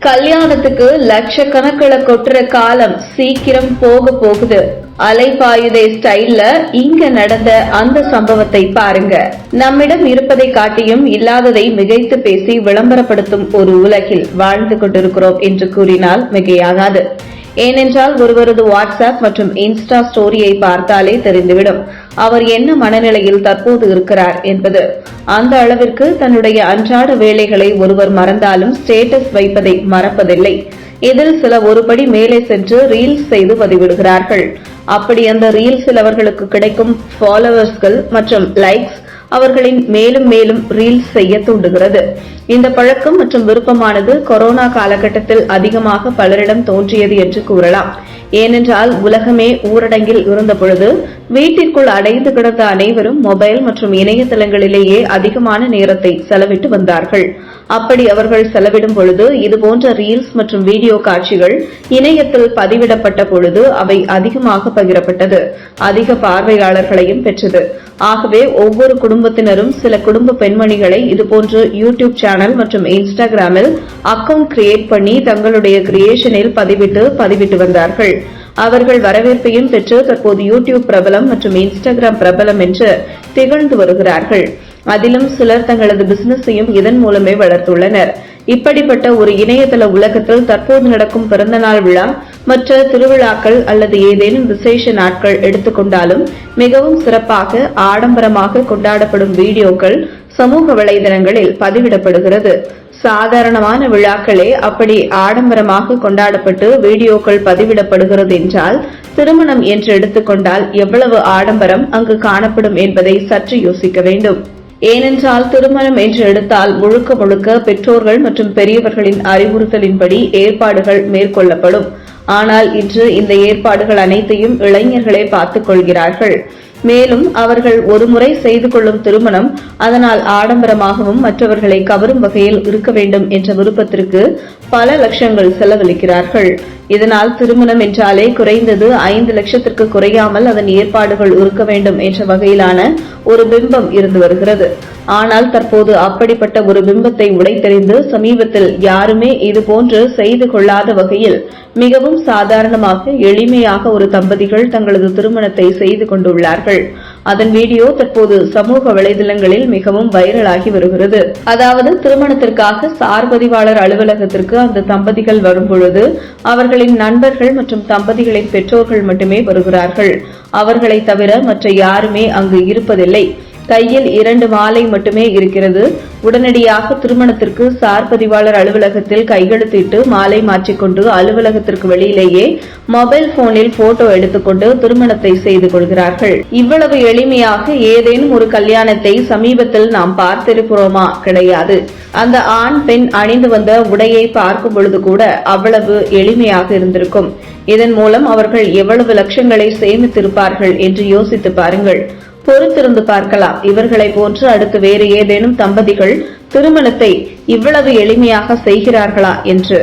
கல்யாணத்துக்கு லட்சக்கணக்கில் கொட்டுற காலம் சீக்கிரம் போக போகுது. அலைபாயுதே ஸ்டைல்ல இங்க நடந்த அந்த சம்பவத்தை பாருங்க. நம்மிடம் இருப்பதை காட்டியும் இல்லாததை மிகைத்து பேசி விளம்பரப்படுத்தும் ஒரு உலகில் வாழ்ந்து கொண்டிருக்கிறோம் என்று கூறினால் மிகையாகாது. ஏனென்றால் ஒருவரது வாட்ஸ்அப் மற்றும் இன்ஸ்டா ஸ்டோரியை பார்த்தாலே தெரிந்துவிடும் அவர் என்ன மனநிலையில் தற்போது இருக்கிறார் என்பது. அந்த அளவிற்கு தன்னுடைய அன்றாட வேலைகளை ஒருவர் மறந்தாலும் ஸ்டேட்டஸ் வைப்பதை மறப்பதில்லை. இதில் சில ஒருபடி மேலே சென்று ரீல்ஸ் செய்து பதிவிடுகிறார்கள். அப்படி அந்த ரீல்ஸில் அவர்களுக்கு கிடைக்கும் ஃபாலோவர்ஸ்கள் மற்றும் லைக்ஸ் அவர்களின் மேலும் மேலும் ரீல்ஸ் செய்ய தூண்டுகிறது. இந்த பழக்கம் மற்றும் விருப்பமானது கொரோனா காலகட்டத்தில் அதிகமாக பலரிடம் தோன்றியது என்று கூறலாம். ஏனென்றால் உலகமே ஊரடங்கில் இருந்த பொழுது வீட்டிற்குள் அடைந்து கிடந்த அனைவரும் மொபைல் மற்றும் இணையதளங்களிலேயே அதிகமான நேரத்தை செலவிட்டு வந்தார்கள். அப்படி அவர்கள் செலவிடும் பொழுது இதுபோன்ற ரீல்ஸ் மற்றும் வீடியோ காட்சிகள் இணையத்தில் பதிவிடப்பட்ட பொழுது அவை அதிகமாக பகிரப்பட்டது. அதிக பார்வையாளர்களையும் பெற்றது. ஆகவே ஒவ்வொரு குடும்பத்தினரும் சில குடும்ப பெண்மணிகளை இதுபோன்று யூடியூப் சேனல் மற்றும் இன்ஸ்டாகிராமில் அக்கவுண்ட் கிரியேட் பண்ணி தங்களுடைய கிரியேஷனில் பதிவிட்டு வந்தார்கள். அவர்கள் வரவேற்பையும் பெற்று தற்போது யூடியூப் பிரபலம் மற்றும் இன்ஸ்டாகிராம் பிரபலம் என்று திகழ்ந்து வருகிறார்கள். அதிலும் சிலர் தங்களது பிசினஸையும் இதன் மூலமே வளர்த்துள்ளனர். இப்படிப்பட்ட ஒரு இணையதள உலகத்தில் தற்போது நடக்கும் பிறந்தநாள் விழா மற்ற திருவிழாக்கள் அல்லது ஏதேனும் விசேஷ நாட்கள் எடுத்துக்கொண்டாலும் மிகவும் சிறப்பாக ஆடம்பரமாக கொண்டாடப்படும் வீடியோக்கள் சமூக வலைதளங்களில் பதிவிடப்படுகிறது. சாதாரணமான விழாக்களே அப்படி ஆடம்பரமாக கொண்டாடப்பட்டு வீடியோக்கள் பதிவிடப்படுகிறது என்றால் திருமணம் என்று எடுத்துக்கொண்டால் எவ்வளவு ஆடம்பரம் அங்கு காணப்படும் என்பதை சற்று யோசிக்க வேண்டும். ஏனென்றால் திருமணம் என்று எடுத்தால் முழுக்க முழுக்க பெற்றோர்கள் மற்றும் பெரியவர்களின் அறிவுறுத்தலின்படி ஏற்பாடுகள் மேற்கொள்ளப்படும். ஆனால் இன்று இந்த ஏற்பாடுகள் அனைத்தையும் இளைஞர்களே பார்த்துக் கொள்கிறார்கள். மேலும் அவர்கள் ஒருமுறை செய்து கொள்ளும் திருமணம் அதனால் ஆடம்பரமாகவும் மற்றவர்களை கவரும் வகையில் இருக்க வேண்டும் என்ற விருப்பத்திற்கு பல லட்சங்கள் செலவழிக்கிறார்கள். இதனால் திருமணம் என்றாலே குறைந்தது 5 லட்சத்திற்கு குறையாமல் அதன் ஏற்பாடுகள் இருக்க வேண்டும் என்ற வகையிலான ஒரு பிம்பம் இருந்து வருகிறது. ஆனால் தற்போது அப்படிப்பட்ட ஒரு பிம்பத்தை உடைத்தெறிந்து சமீபத்தில் யாருமே இதுபோன்று செய்து கொள்ளாத வகையில் மிகவும் சாதாரணமாக எளிமையாக ஒரு தம்பதிகள் தங்களது திருமணத்தை செய்து கொண்டுள்ளார்கள். அதன் வீடியோ தற்போது சமூக வலைதளங்களில் மிகவும் வைரலாகி வருகிறது. அதாவது திருமணத்திற்காக சார்பதிவாளர் அலுவலகத்திற்கு அந்த தம்பதிகள் வரும்பொழுது அவர்களின் நண்பர்கள் மற்றும் தம்பதிகளின் பெற்றோர்கள் மட்டுமே வருகிறார்கள். அவர்களை தவிர மற்ற யாருமே அங்கு இருப்பதில்லை. கையில் 2 மாலை மட்டுமே இருக்கிறது. உடனடியாக திருமணத்திற்கு சார்பதிவாளர் அலுவலகத்தில் கையெழுத்திட்டு மாலை மாற்றிக்கொண்டு அலுவலகத்திற்கு வெளியிலேயே மொபைல் போனில் போட்டோ எடுத்துக்கொண்டு திருமணத்தை செய்து கொள்கிறார்கள். இவ்வளவு எளிமையாக ஏதேனும் ஒரு கல்யாணத்தை சமீபத்தில் நாம் பார்த்திருக்கிறோமா? கிடையாது. அந்த ஆண் பெண் அணிந்து வந்த உடையை பார்க்கும் பொழுது கூட அவ்வளவு எளிமையாக இருந்திருக்கும். இதன் மூலம் அவர்கள் எவ்வளவு லட்சங்களை சேமித்திருப்பார்கள் என்று யோசித்து பாருங்கள். பொறுத்திருந்து பார்க்கலாம். இவர்களை போன்று அடுத்து வேறு ஏதேனும் தம்பதிகள் திருமணத்தை இவ்வளவு எளிமையாக செய்கிறார்களா என்று.